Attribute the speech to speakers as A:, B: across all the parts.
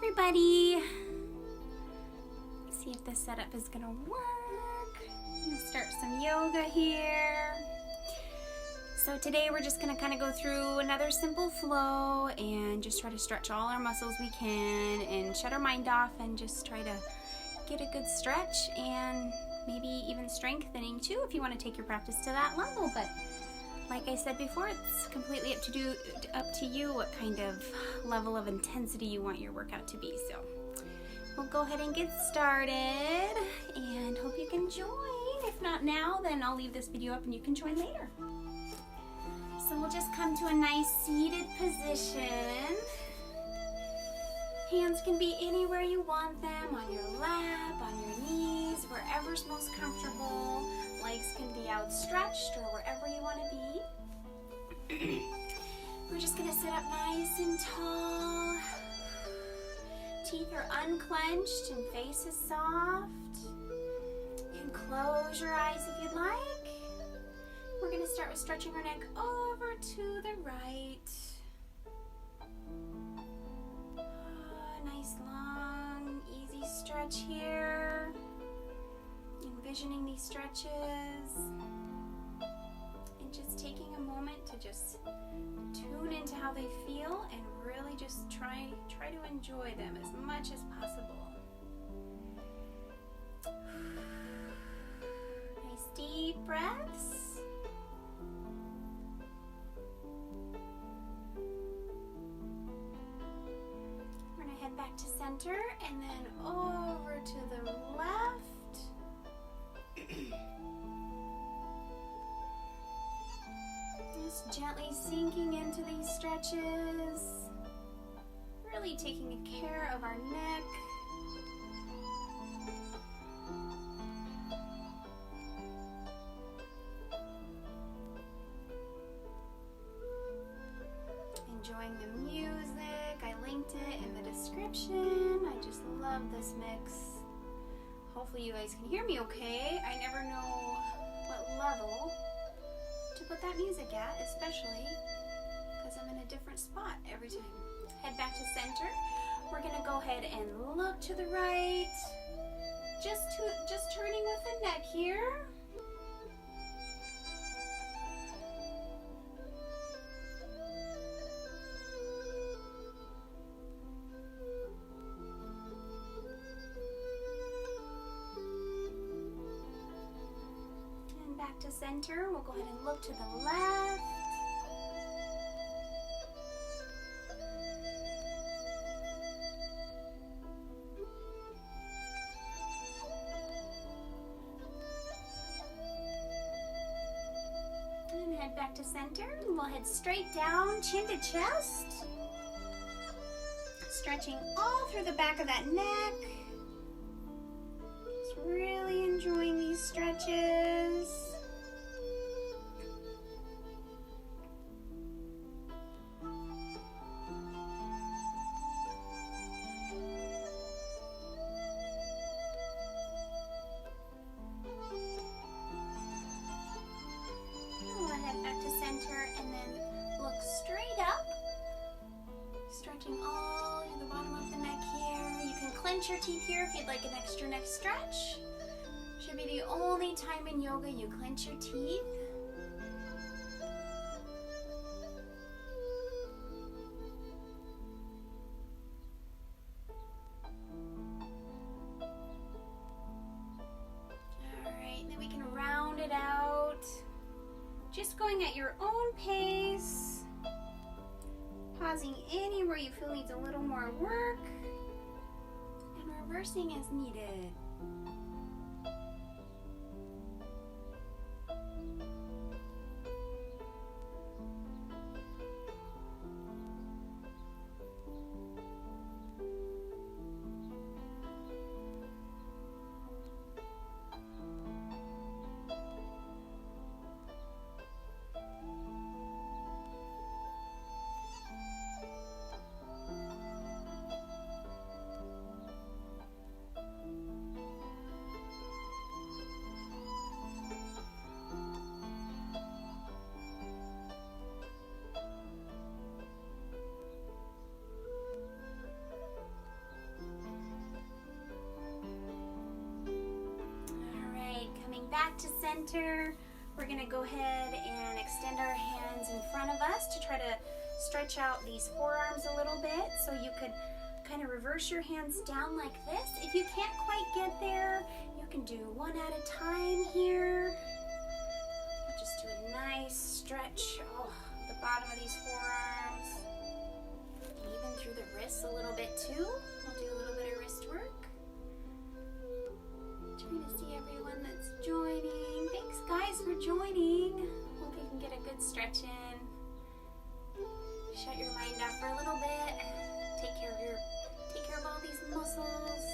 A: everybody. Let's see if this setup is gonna work. I'm gonna start some yoga here. So today we're just gonna kind of go through another simple flow and just try to stretch all our muscles we can and shut our mind off and just try to get a good stretch and maybe even strengthening too if you want to take your practice to that level. But like I said before, it's completely up to you what kind of level of intensity you want your workout to be. So we'll go ahead and get started and hope you can join. If not now, then I'll leave this video up and you can join later. So we'll just come to a nice seated position. Hands can be anywhere you want them, on your lap, on your knees, wherever's most comfortable. Legs can be outstretched or wherever you want to be. We're just going to sit up nice and tall. Teeth are unclenched and face is soft. You can close your eyes if you'd like. We're going to start with stretching our neck over to the right. Nice long, easy stretch here. Envisioning these stretches and just taking a moment to just tune into how they feel and really just try to enjoy them as much as possible. Nice deep breaths. We're going to head back to center and then over to the left. Just gently sinking into these stretches, really taking care of our neck. Enjoying the music, I linked it in the description. I just love this mix. Hopefully you guys can hear me okay. I never know what level to put that music at, especially because I'm in a different spot every time. Head back to center. We're gonna go ahead and look to the right. Just turning with the neck here. Back to center. We'll go ahead and look to the left. And head back to center. We'll head straight down, chin to chest. Stretching all through the back of that neck. Just really enjoying these stretches. And then look straight up, stretching all the bottom of the neck here. You can clench your teeth here if you'd like an extra neck stretch. Should be the only time in yoga you clench your teeth. Alright, then we can round it out. Just going at your own pace, pausing anywhere you feel needs a little more work, and reversing as needed. center. We're gonna go ahead and extend our hands in front of us to try to stretch out these forearms a little bit. So you could kind of reverse your hands down like this. If you can't quite get there, you can do one at a time here. Just do a nice stretch the bottom of these forearms. And even through the wrists a little bit too. We'll do a little bit of wrist work. Trying to see everyone that's joining. Thanks guys for joining. Hope you can get a good stretch in. Shut your mind off for a little bit. Take care of all these muscles.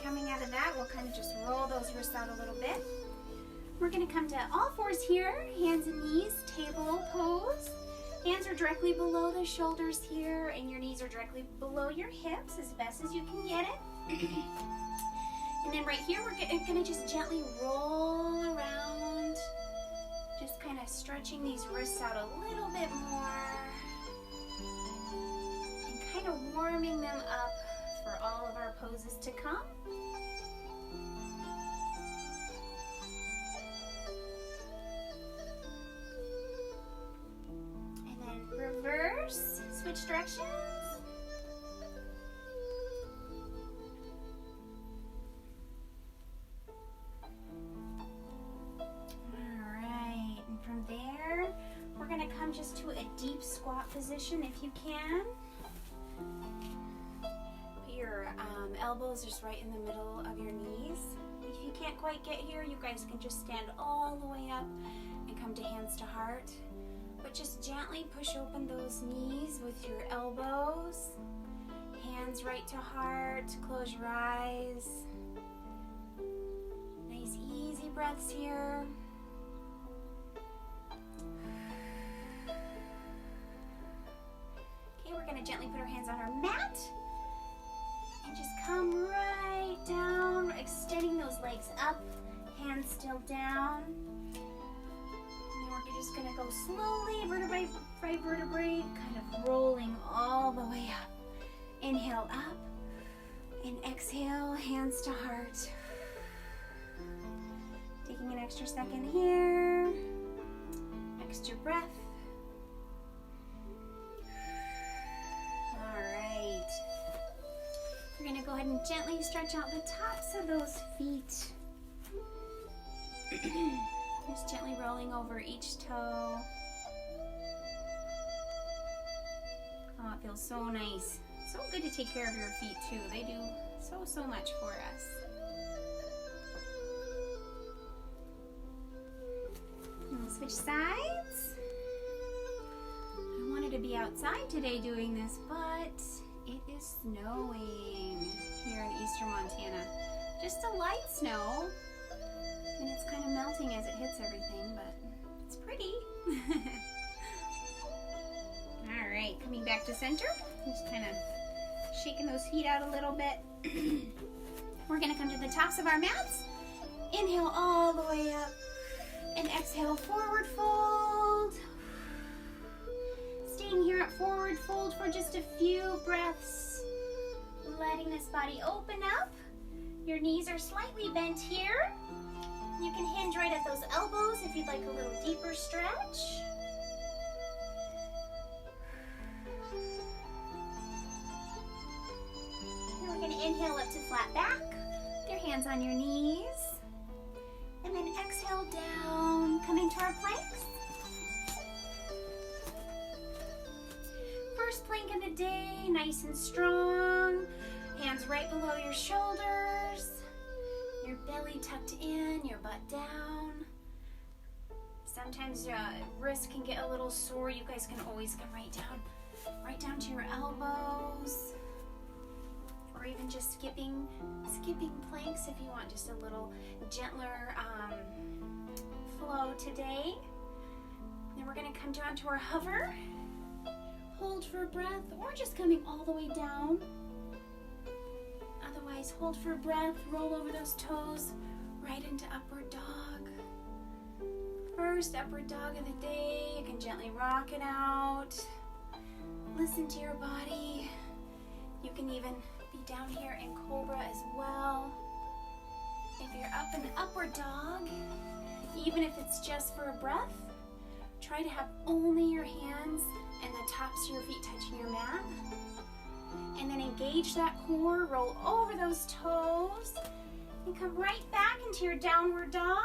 A: Coming out of that, we'll kind of just roll those wrists out a little bit. We're going to come to all fours here, hands and knees, table pose. Hands are directly below the shoulders here, and your knees are directly below your hips as best as you can get it. And then right here, we're going to just gently roll around, just kind of stretching these wrists out a little bit more, and kind of warming them up for all of our poses to come. And then reverse, switch directions. Alright, and from there, we're going to come just to a deep squat position if you can. Your elbows just right in the middle of your knees. If you can't quite get here, you guys can just stand all the way up and come to hands to heart. But just gently push open those knees with your elbows. Hands right to heart. Close your eyes. Nice easy breaths here. Okay, we're going to gently put our hands on our mat. And just come right down, extending those legs up, hands still down. And then we're just going to go slowly, vertebrae by vertebrae, kind of rolling all the way up. Inhale up, and exhale, hands to heart. Taking an extra second here, extra breath. We're going to go ahead and gently stretch out the tops of those feet. Just gently rolling over each toe. Oh, it feels so nice. So good to take care of your feet too. They do so much for us. And we'll switch sides. I wanted to be outside today doing this, but it is snowing here in eastern Montana. Just a light snow, and it's kind of melting as it hits everything, but it's pretty. All right, coming back to center. Just kind of shaking those feet out a little bit. We're gonna come to the tops of our mats. Inhale all the way up, and exhale, forward fold. Staying here at forward fold for just a few breaths. Letting this body open up. Your knees are slightly bent here. You can hinge right at those elbows if you'd like a little deeper stretch. And we're going to inhale up to flat back. With your hands on your knees. And then exhale down, coming to our planks. First plank of the day, nice and strong. Hands right below your shoulders. Your belly tucked in, your butt down. Sometimes your wrists can get a little sore. You guys can always come right down to your elbows. Or even just skipping planks if you want just a little gentler flow today. Then we're going to come down to our hover. Hold for a breath, or just coming all the way down. Otherwise, hold for a breath, roll over those toes right into upward dog. First upward dog of the day. You can gently rock it out. Listen to your body. You can even be down here in cobra as well. If you're up in upward dog, even if it's just for a breath, try to have only your hands and the tops of your feet touching your mat. And then engage that core, roll over those toes, and come right back into your downward dog.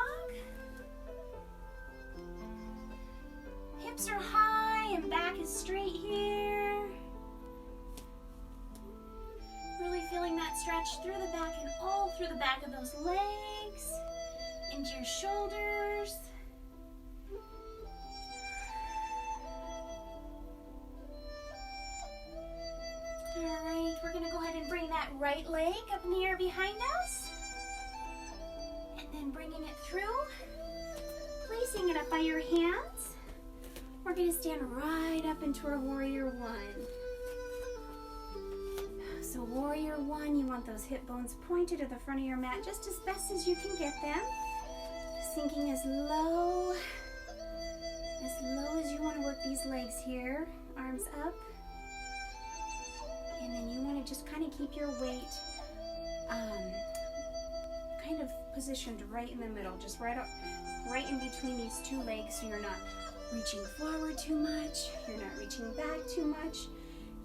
A: Hips are high and back is straight here. Really feeling that stretch through the back and all through the back of those legs, into your shoulders. Alright, we're going to go ahead and bring that right leg up in the air behind us. And then bringing it through, placing it up by your hands. We're going to stand right up into our Warrior One. So Warrior One, you want those hip bones pointed to the front of your mat just as best as you can get them. Sinking as low as you want to work these legs here. Arms up. And then you want to just kind of keep your weight kind of positioned right in the middle, just right in between these two legs, so you're not reaching forward too much, you're not reaching back too much.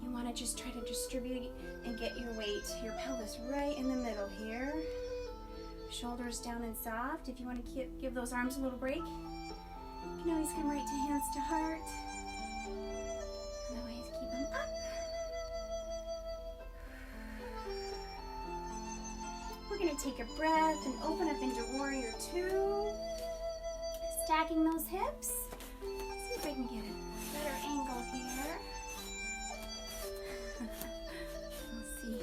A: You want to just try to distribute and get your weight, your pelvis right in the middle here. Shoulders down and soft. If you want to give those arms a little break, you can always come right to hands to heart. Otherwise, keep them up. We're going to take a breath and open up into Warrior Two. Stacking those hips. See if I can get a better angle here. Let's see.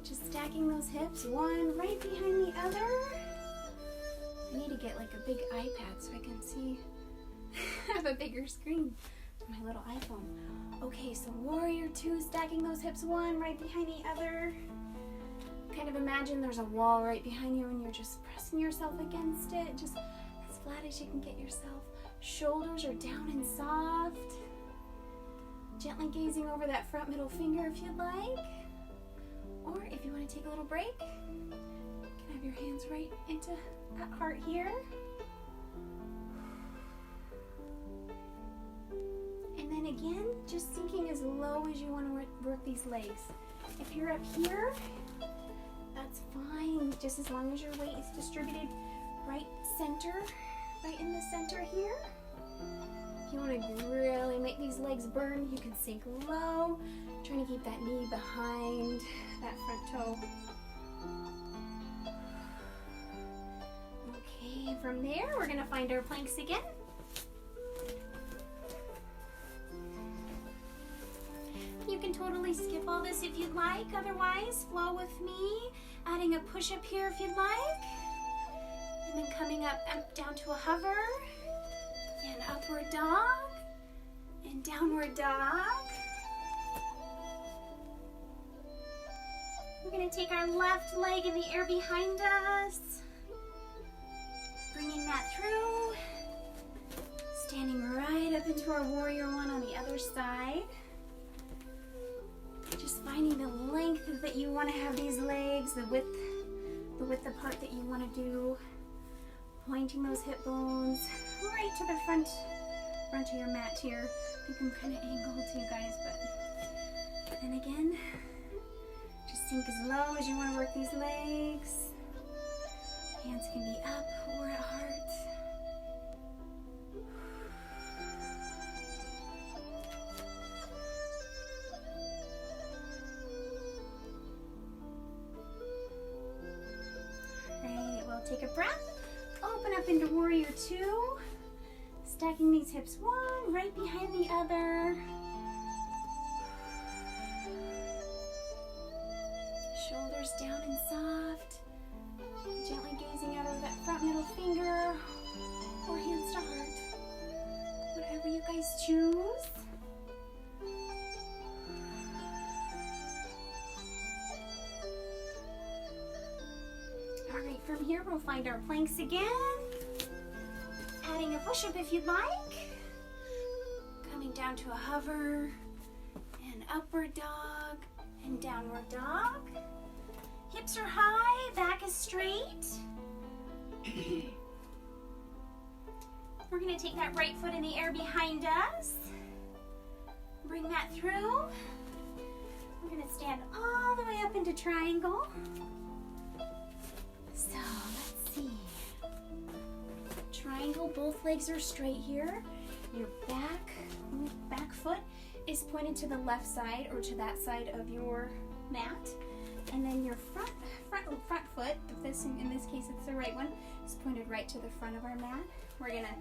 A: Just stacking those hips, one right behind the other. I need to get like a big iPad so I can see. I have a bigger screen on my little iPhone. Okay, so Warrior Two, stacking those hips, one right behind the other. Kind of imagine there's a wall right behind you and you're just pressing yourself against it, just as flat as you can get yourself. Shoulders are down and soft. Gently gazing over that front middle finger if you'd like. Or if you want to take a little break, you can have your hands right into that heart here. And then again, just sinking as low as you want to work these legs. If you're up here, that's fine, just as long as your weight is distributed right in the center here. If you want to really make these legs burn, you can sink low, trying to keep that knee behind that front toe. Okay, from there, we're going to find our planks again. You can totally skip all this if you'd like. Otherwise, flow with me, adding a push-up here if you'd like. And then coming up down to a hover, and upward dog, and downward dog. We're going to take our left leg in the air behind us, bringing that through, standing right up into our Warrior One on the other side. Just finding the length that you want to have these legs, the width apart that you want to do. Pointing those hip bones right to the front of your mat here. You can kind of angle to you guys, but then again, just sink as low as you want to work these legs. Hands can be up or at heart. Take a breath, open up into Warrior Two, stacking these hips one right behind the other. Shoulders down and soft, gently gazing out over that front middle finger or hands to heart, whatever you guys choose. Alright, from here we'll find our planks again. Adding a push-up if you'd like. Coming down to a hover, and upward dog, and downward dog. Hips are high, back is straight. We're gonna take that right foot in the air behind us. Bring that through. We're gonna stand all the way up into triangle. So let's see. Triangle, both legs are straight here. Your back foot is pointed to the left side or to that side of your mat. And then your front foot, in this case it's the right one, is pointed right to the front of our mat. We're gonna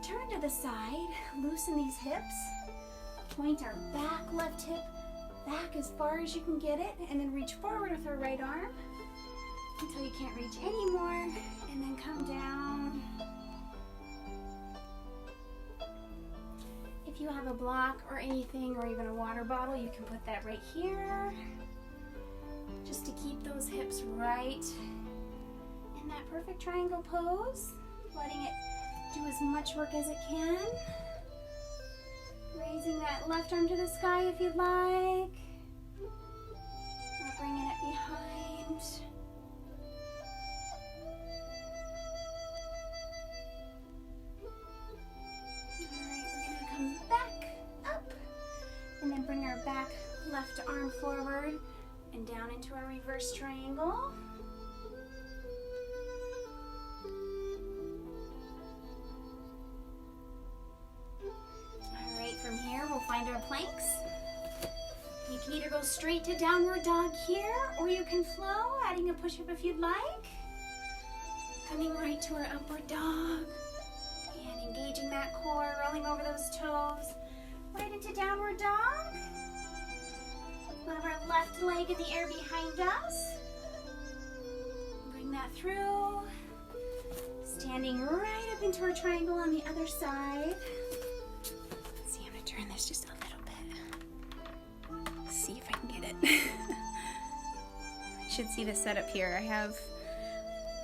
A: turn to the side, loosen these hips, point our back left hip back as far as you can get it, and then reach forward with our right arm until you can't reach anymore, and then come down. If you have a block or anything, or even a water bottle, you can put that right here, just to keep those hips right in that perfect triangle pose, letting it do as much work as it can. Raising that left arm to the sky if you'd like, or bringing it behind. Alright, we're going to come back up, and then bring our back left arm forward and down into our reverse triangle. Alright, from here we'll find our planks. You can either go straight to downward dog here, or you can flow, adding a push-up if you'd like. Coming right to our upward dog, and engaging that core, rolling over those toes, right into downward dog. We'll have our left leg in the air behind us. Bring that through. Standing right up into our triangle on the other side. Let's see, I'm going to turn this just a little bit. Let's see if I can get it. You should see the setup here. I have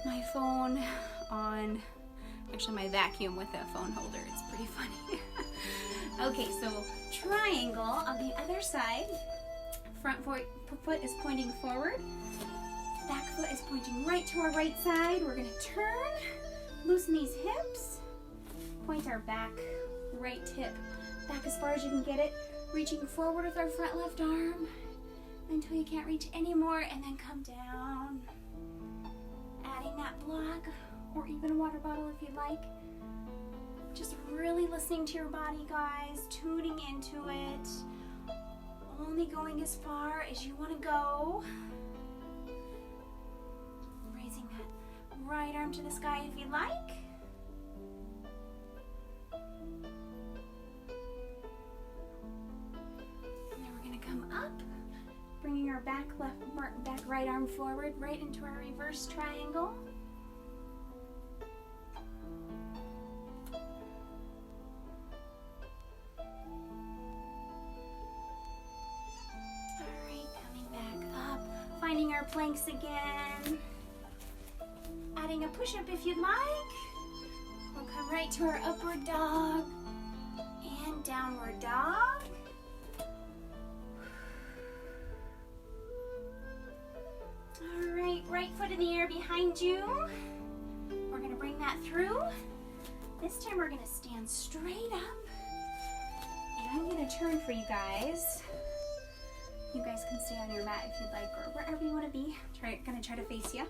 A: my phone on, actually my vacuum with a phone holder. It's pretty funny. Okay, so triangle on the other side. Front foot is pointing forward. Back foot is pointing right to our right side. We're going to turn, loosen these hips, point our back right hip back as far as you can get it, reaching forward with our front left arm until you can't reach anymore, and then come down. Adding that block or even a water bottle if you'd like. Just really listening to your body, guys, tuning into it. Only going as far as you want to go. Raising that right arm to the sky if you like. And then we're going to come up, bringing our back right arm forward, right into our reverse triangle. Finding our planks again. Adding a push-up if you'd like. We'll come right to our upward dog and downward dog. Alright, right foot in the air behind you. We're going to bring that through. This time we're going to stand straight up. And I'm going to turn for you guys. You guys can stay on your mat if you'd like, or wherever you want to be. Gonna try to face you.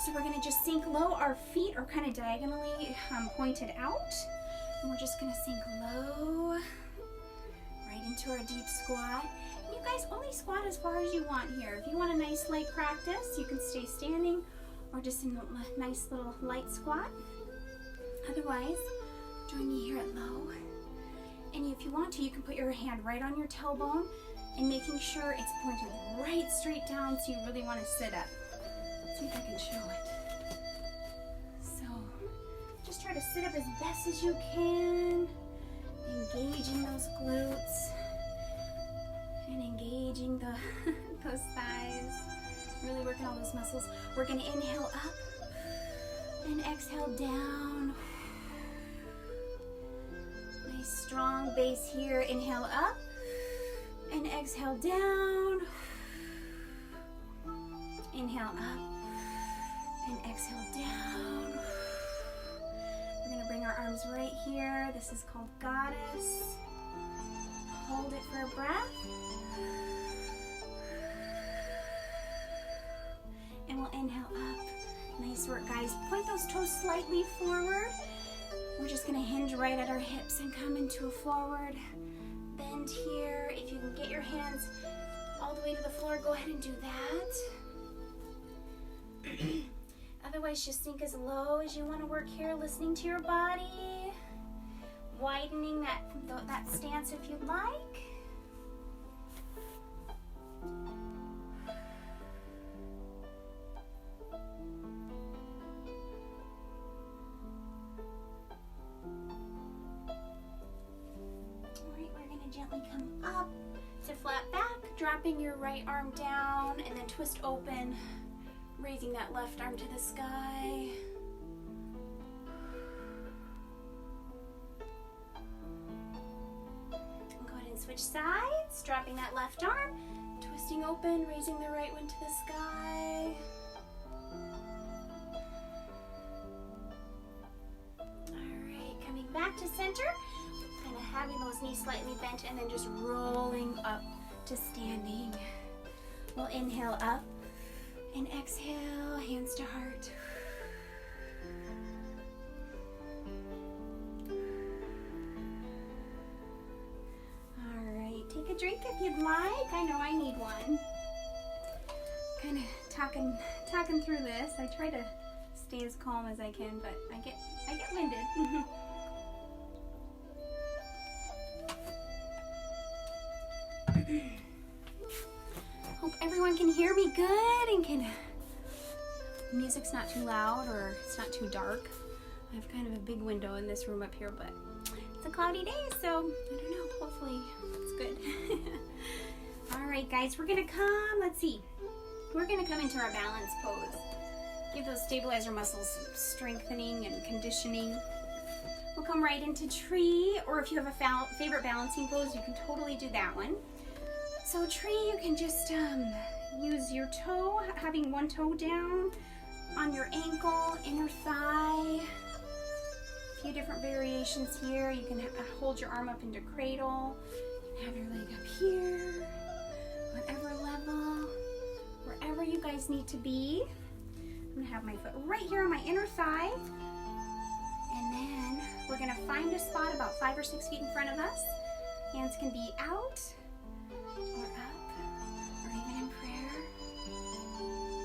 A: So we're gonna just sink low. Our feet are kind of diagonally pointed out. And we're just gonna sink low, right into our deep squat. And you guys only squat as far as you want here. If you want a nice light practice, you can stay standing or just in a nice little light squat. Otherwise, join me here at low. And if you want to, you can put your hand right on your tailbone and making sure it's pointed right straight down, so you really want to sit up. Let's see if I can show it. So just try to sit up as best as you can, engaging those glutes and engaging those thighs, really working all those muscles. We're going to inhale up and exhale down. Nice strong base here. Inhale up and exhale down. Inhale up and exhale down. We're going to bring our arms right here. This is called Goddess. Hold it for a breath. And we'll inhale up. Nice work, guys. Point those toes slightly forward. We're just going to hinge right at our hips and come into a forward bend here. If you can get your hands all the way to the floor, go ahead and do that. Otherwise, just sink as low as you want to work here, listening to your body, widening that stance if you'd like. Gently come up to flat back, dropping your right arm down, and then twist open, raising that left arm to the sky. Go ahead and switch sides, dropping that left arm, twisting open, raising the right one to the sky. All right, coming back to center. Having those knees slightly bent and then just rolling up to standing. We'll inhale up and exhale, hands to heart. All right, take a drink if you'd like. I know I need one. Kind of talking through this. I try to stay as calm as I can, but I get winded. Hope everyone can hear me good and music's not too loud or it's not too dark. I have kind of a big window in this room up here, but it's a cloudy day, so I don't know, hopefully it's good. All right, guys, we're gonna come into our balance pose. Give those stabilizer muscles some strengthening and conditioning. We'll come right into tree, or if you have a favorite balancing pose, you can totally do that one. So tree, you can just use your toe, having one toe down on your ankle, inner thigh. A few different variations here. You can hold your arm up into cradle. You can have your leg up here, whatever level, wherever you guys need to be. I'm gonna have my foot right here on my inner thigh. And then we're gonna find a spot about 5 or 6 feet in front of us. Hands can be out or up, or even in prayer.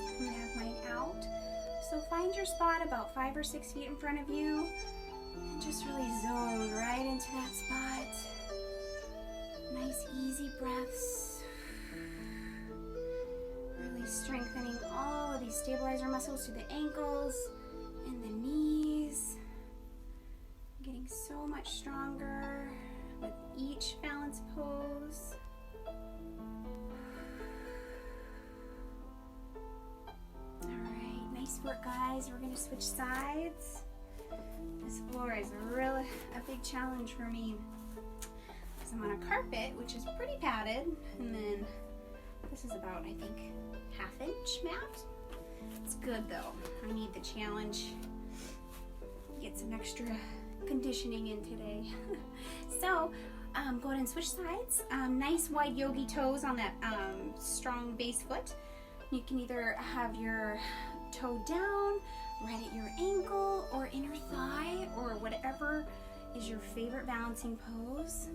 A: I'm gonna have mine out. So find your spot about 5 or 6 feet in front of you and just really zone right into that spot. Nice easy breaths. Really strengthening all of these stabilizer muscles through the ankles and the knees. Getting so much stronger with each balance pose. Alright, nice work, guys. We're gonna switch sides. This floor is really a big challenge for me because I'm on a carpet, which is pretty padded, and then this is about, I think, 1/2 inch mat. It's good though. I need the challenge. Get some extra conditioning in today. So go ahead and switch sides. Nice wide yogi toes on that strong base foot. You can either have your toe down right at your ankle or inner thigh, or whatever is your favorite balancing pose.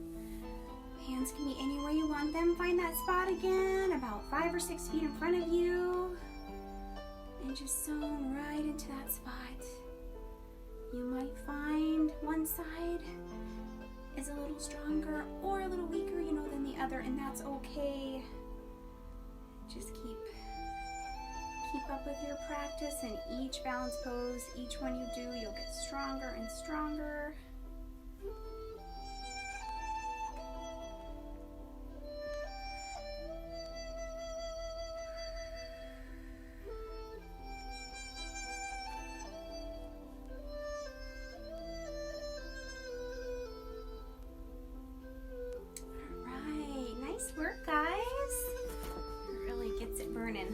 A: Hands can be anywhere you want them. Find that spot again, about 5 or 6 feet in front of you, and just zone right into that spot. You might find one side is a little stronger or a little weaker, than the other, and that's okay. Just keep up with your practice, and each balance pose, each one you do, you'll get stronger and stronger.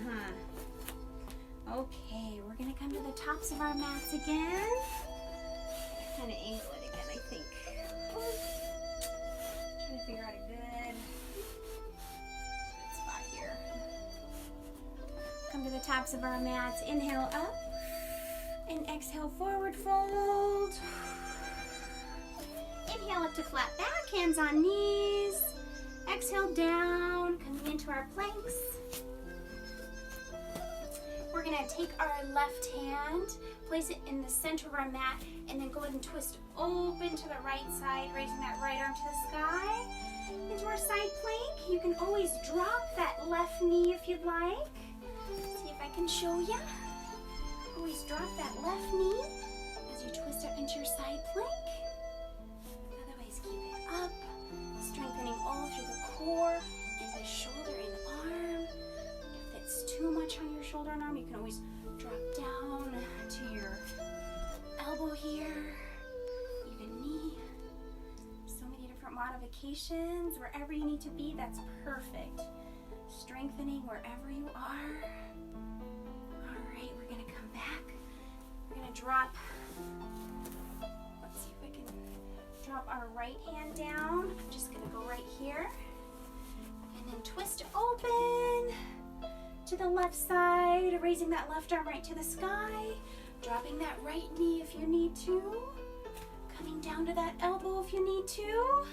A: huh? Okay, we're gonna come to the tops of our mats again. Kind of angle it again, I think. Trying to figure out a good spot here. Come to the tops of our mats. Inhale up and exhale forward fold. Inhale up to flat back, hands on knees. Exhale down, coming into our planks. We're gonna take our left hand, place it in the center of our mat, and then go ahead and twist open to the right side, raising that right arm to the sky. Into our side plank. You can always drop that left knee if you'd like. See if I can show you. Always drop that left knee as you twist up into your side plank. Otherwise, keep it up, strengthening all through the core and the shoulder and arm. If it's too much on your shoulder and arm, you can always drop down to your elbow here, even knee. So many different modifications. Wherever you need to be, that's perfect. Strengthening wherever you are. All right, we're gonna come back. We're gonna drop, let's see if I can drop our right hand down. I'm just gonna go right here. And then twist open to the left side, raising that left arm right to the sky, dropping that right knee if you need to, coming down to that elbow if you need to,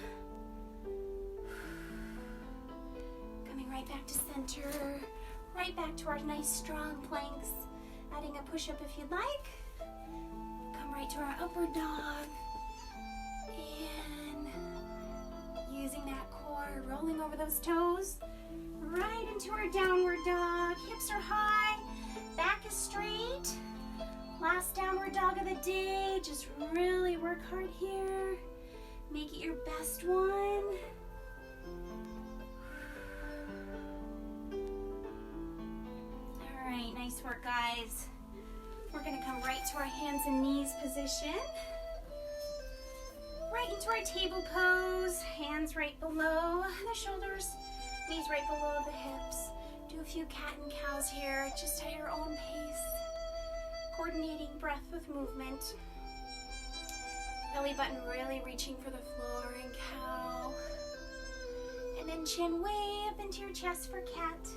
A: coming right back to center, right back to our nice strong planks, adding a push-up if you'd like, come right to our upward dog, and using that core, rolling over those toes, right into our downward dog. Hips are high, back is straight. Last downward dog of the day. Just really work hard here. Make it your best one. All right, nice work, guys. We're gonna come right to our hands and knees position. Right into our table pose. Hands right below the shoulders. Knees right below the hips. Do a few cat and cows here, just at your own pace. Coordinating breath with movement. Belly button really reaching for the floor in cow. And then chin way up into your chest for cat.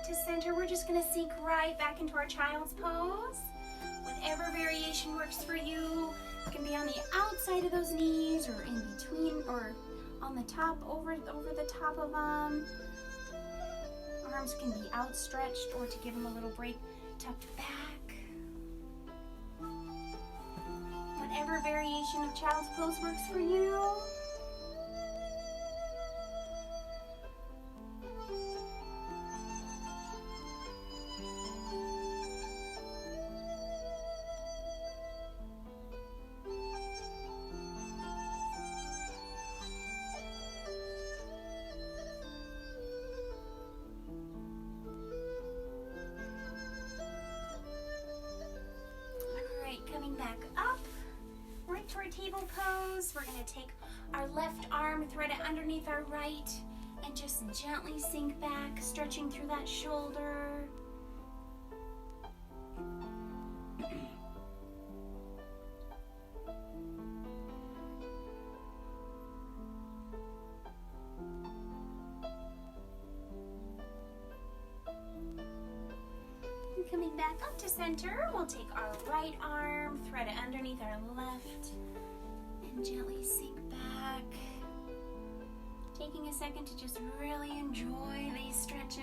A: To center, we're just going to sink right back into our child's pose. Whatever variation works for you. It can be on the outside of those knees or in between or on the top, over the top of them. Arms can be outstretched or to give them a little break, tucked back. Whatever variation of child's pose works for you. Coming back up, right to our table pose. We're going to take our left arm, thread it underneath our right, and just gently sink back, stretching through that shoulder. Coming back up to center, we'll take our right arm, thread it underneath our left, and gently sink back. Taking a second to just really enjoy these stretches.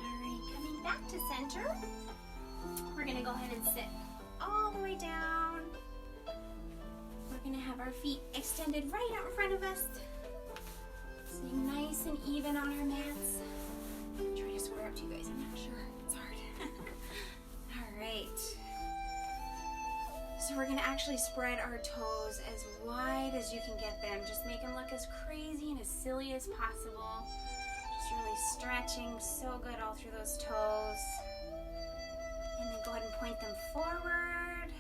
A: Alright, coming back to center, we're going to go ahead and sit all the way down. We're going to have our feet extended right out in front of us. Staying nice and even on our mats. I'm trying to square up to you guys. I'm not sure. It's hard. All right. So we're going to actually spread our toes as wide as you can get them. Just make them look as crazy and as silly as possible. Just really stretching so good all through those toes. And then go ahead and point them forward.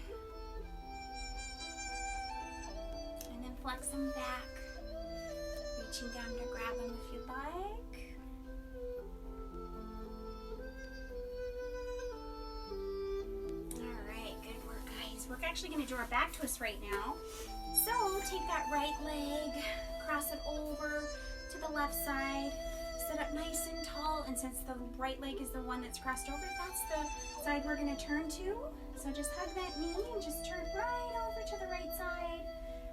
A: And then flex them back. Reaching down to grab them if you'd like. Alright, good work, guys. We're actually going to do our back twist right now. So take that right leg, cross it over to the left side, sit up nice and tall, and since the right leg is the one that's crossed over, that's the side we're going to turn to. So just hug that knee and just turn right over to the right side,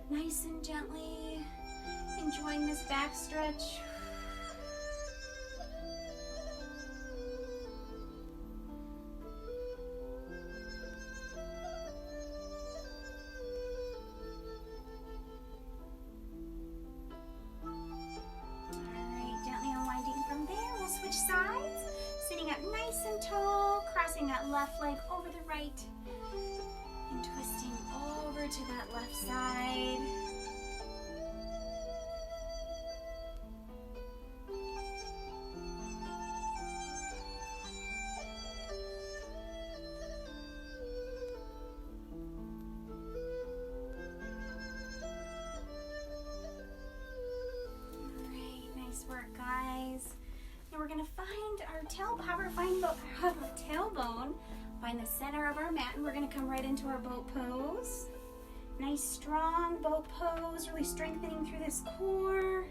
A: nice and gently, enjoying this back stretch. Sides, sitting up nice and tall, crossing that left leg over the right, and twisting over to that left side. All right, nice work, guys. We're going to find our tailbone, find the center of our mat, and we're going to come right into our boat pose. Nice strong boat pose, really strengthening through this core.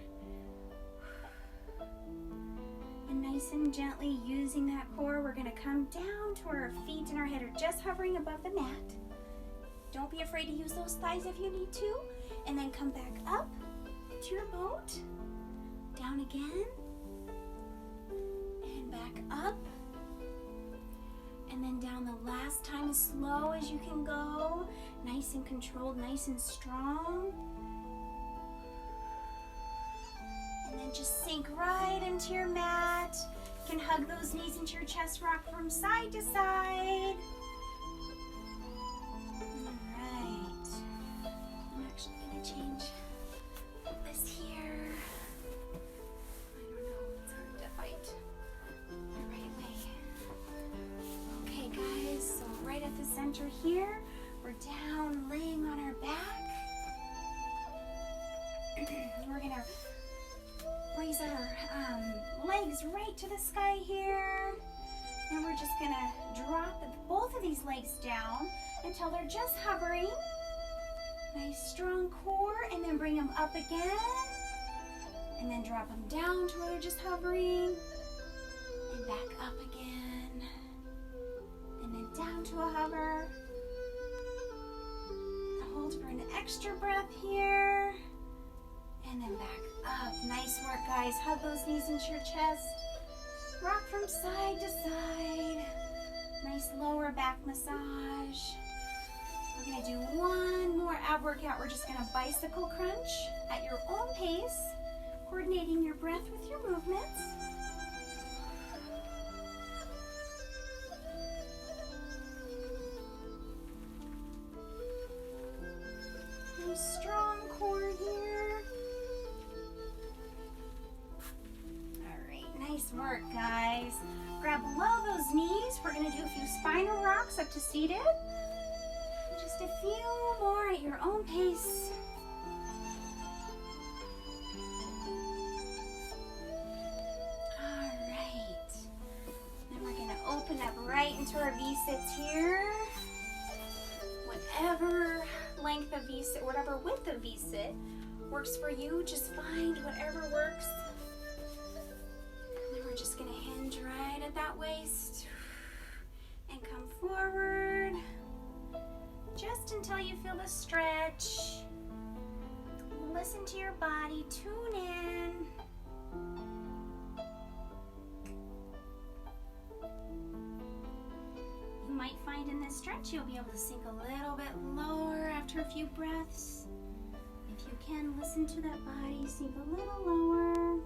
A: And nice and gently using that core, we're going to come down to our feet and our head are just hovering above the mat. Don't be afraid to use those thighs if you need to. And then come back up to your boat, down again, back up, and then down the last time as slow as you can go, nice and controlled, nice and strong, and then just sink right into your mat. You can hug those knees into your chest, rock from side to side. All right, I'm actually going to change this here. At the center here, we're down laying on our back. We're gonna raise our legs right to the sky here, and we're just gonna drop both of these legs down until they're just hovering. Nice strong core, and then bring them up again, and then drop them down to where they're just hovering, and back up again. And then down to a hover. Hold for an extra breath here. And then back up. Nice work, guys. Hug those knees into your chest. Rock from side to side. Nice lower back massage. We're going to do one more ab workout. We're just going to bicycle crunch at your own pace, coordinating your breath with your movements. Strong core here. All right, nice work, guys. Grab below those knees. We're going to do a few spinal rocks up to seated. Just a few more at your own pace. All right. Then we're going to open up right into our V-sits here. Whatever length of V-sit, whatever width of V-sit works for you, just find whatever works. And then we're just going to hinge right at that waist and come forward just until you feel the stretch. Listen to your body, tune in. You might find in this stretch you'll be able to sink a little bit lower after a few breaths. If you can, listen to that body, sink a little lower.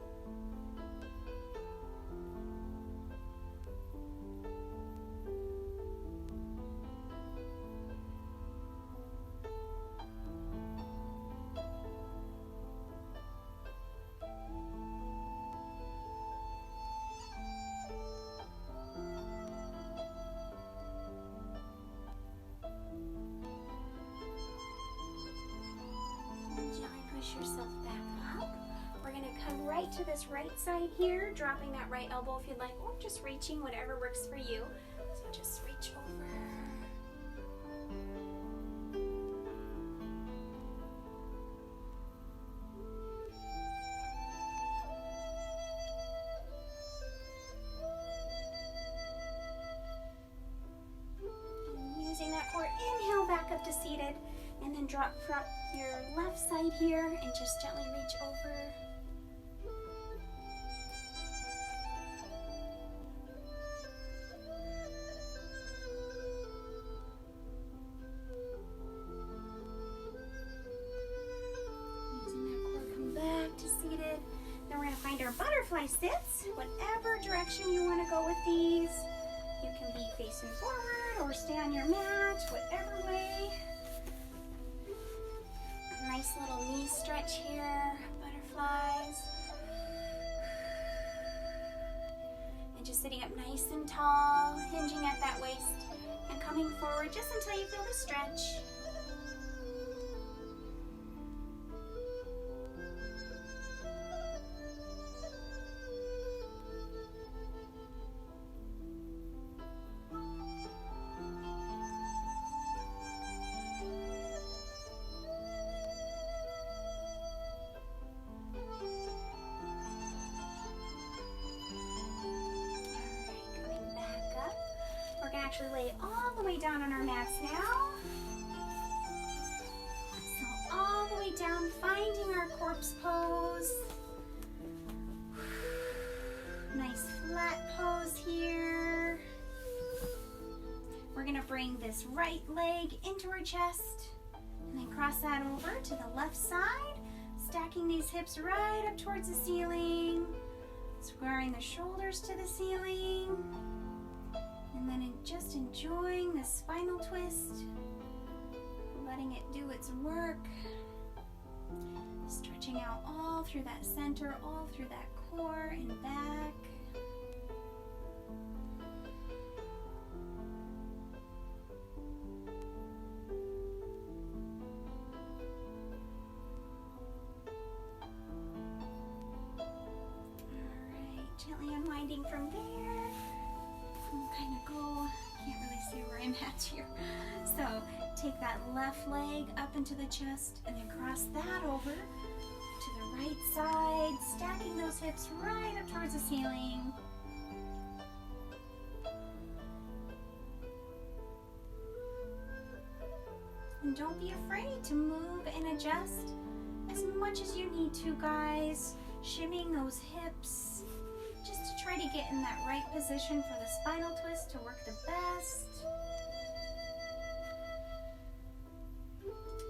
A: push yourself back up. We're gonna come right to this right side here, dropping that right elbow if you'd like, or just reaching, whatever works for you. So just reach over. And using that core, inhale back up to seated, and then drop from your left side here and just gently reach over. Our butterfly sits, whatever direction you want to go with these. You can be facing forward or stay on your mat, whatever way. A nice little knee stretch here, butterflies. And just sitting up nice and tall, hinging at that waist, and coming forward just until you feel the stretch. Actually lay all the way down on our mats now. So all the way down, finding our corpse pose. Nice flat pose here. We're gonna bring this right leg into our chest and then cross that over to the left side, stacking these hips right up towards the ceiling, squaring the shoulders to the ceiling. And then just enjoying the spinal twist, letting it do its work, stretching out all through that center, all through that core and back. All right, gently unwinding from there. Kind of go, can't really see where I'm at here. So take that left leg up into the chest and then cross that over to the right side, stacking those hips right up towards the ceiling. And don't be afraid to move and adjust as much as you need to, guys. Shimming those hips, just to try to get in that right position for the spinal twist to work the best.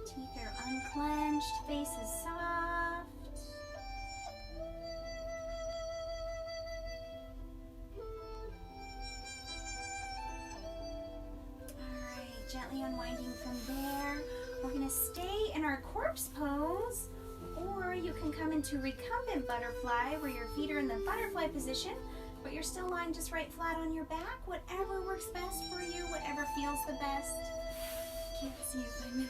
A: Teeth are unclenched, face is soft. Alright, gently unwinding from there. We're going to stay in our corpse pose. Or you can come into recumbent butterfly where your feet are in the butterfly position, but you're still lying just right flat on your back. Whatever works best for you, whatever feels the best. Can't see if I'm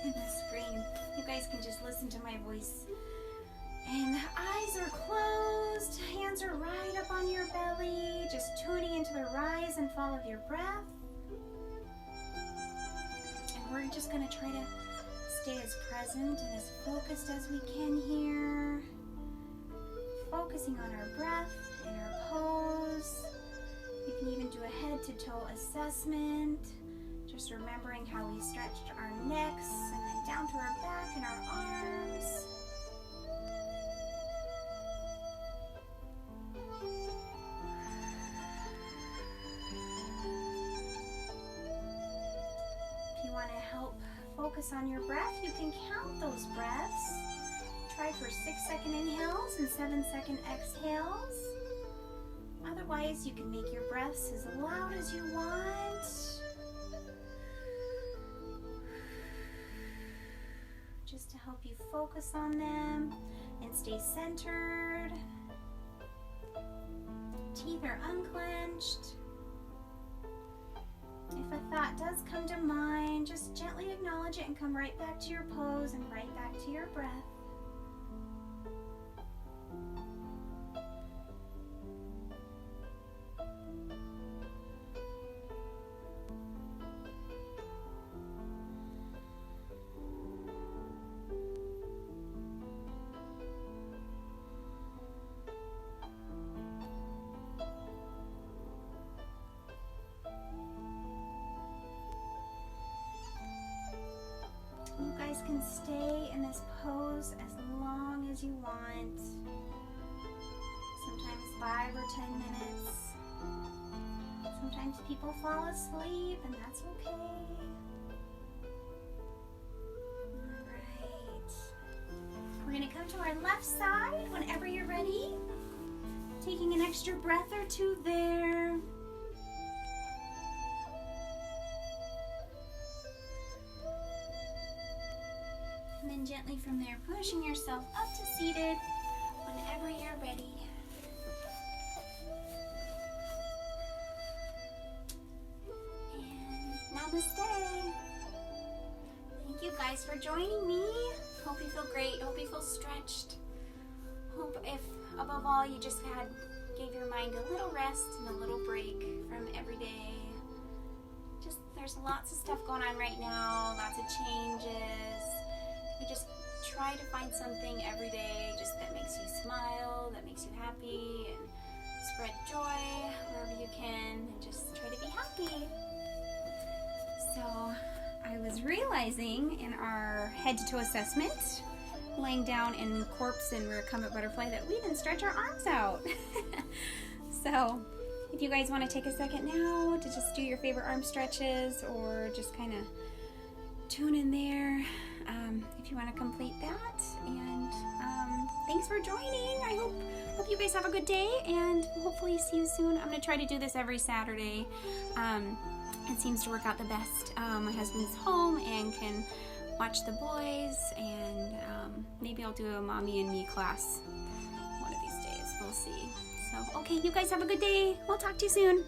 A: in the screen. You guys can just listen to my voice. And eyes are closed, hands are right up on your belly, just tuning into the rise and fall of your breath. And we're just going to try to stay as present and as focused as we can here. Focusing on our breath and our pose. You can even do a head to toe assessment. Just remembering how we stretched our necks and then down to our back and our arms. If you want to help focus on your breath, you can count those breaths. Try for 6-second inhales and 7-second exhales. Otherwise, you can make your breaths as loud as you want. Just to help you focus on them and stay centered. Teeth are unclenched. If a thought does come to mind, just gently acknowledge it and come right back to your pose and right back to your breath. You guys can stay in this pose as long as you want. Sometimes 5 or 10 minutes. Sometimes people fall asleep, and that's okay. Alright. We're going to come to our left side whenever you're ready. Taking an extra breath or two there. And then gently from there, pushing yourself up to seated whenever you're ready. And namaste. Thank you guys for joining me. Hope you feel great. Hope you feel stretched. Hope if, above all, you just gave your mind a little rest and a little break from every day. There's lots of stuff going on right now, lots of changes. You just try to find something every day just that makes you smile, that makes you happy, and spread joy wherever you can, and just try to be happy. So I was realizing in our head to toe assessment, laying down in corpse and recumbent butterfly, that we didn't stretch our arms out. So if you guys want to take a second now to just do your favorite arm stretches, or just kind of tune in there, if you want to complete that. And thanks for joining. I hope you guys have a good day, and hopefully see you soon. I'm going to try to do this every Saturday. It seems to work out the best. My husband's home and can watch the boys, and maybe I'll do a mommy and me class one of these days. We'll see. So, okay, you guys have a good day. We'll talk to you soon.